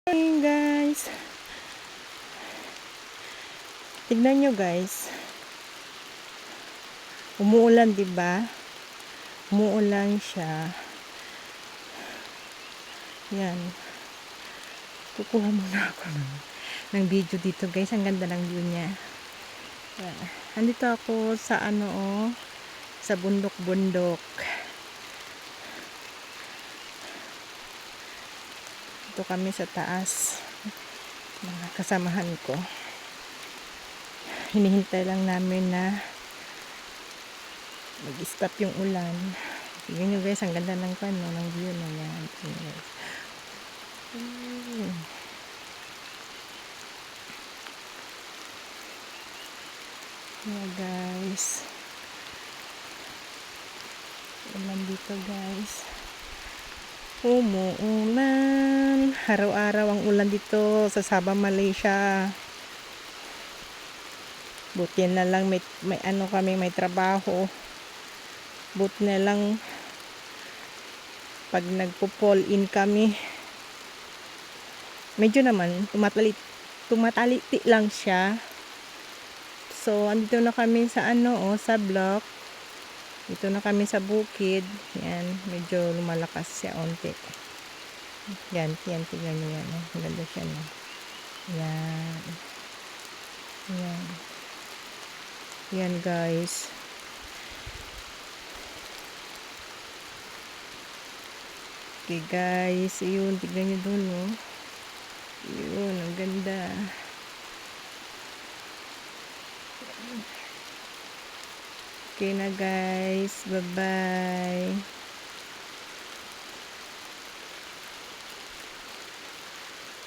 Morning guys, tignan nyo guys, umuulan, diba? Umuulan siya. Yan, kukuha muna ako ng video dito guys. Ang ganda ng view niya. Yan. Andito ako sa sa bundok-bundok. Ito kami sa taas, mga kasamahan ko. Hinihintay lang namin na mag-stop yung ulan. Tingnan nyo guys, ang ganda ng ng view na yan. Yeah guys, ulan dito guys. Umuulan. Araw-araw ang ulan dito sa Sabah, Malaysia. Buti na lang may kami, may trabaho. Buti na lang pag nagpo-fall in kami, medyo naman tumataliti lang siya. So andito na kami sa sa block. Dito na kami sa bukid. Yan, medyo lumalakas siya onte. Yan, tingnan nyo yan. Ang ganda siya, no? Yan. Yan. Yan, guys. Okay, guys. Yun, tignan nyo dun, no? Yun, ang ganda. Okay na, guys. Bye-bye.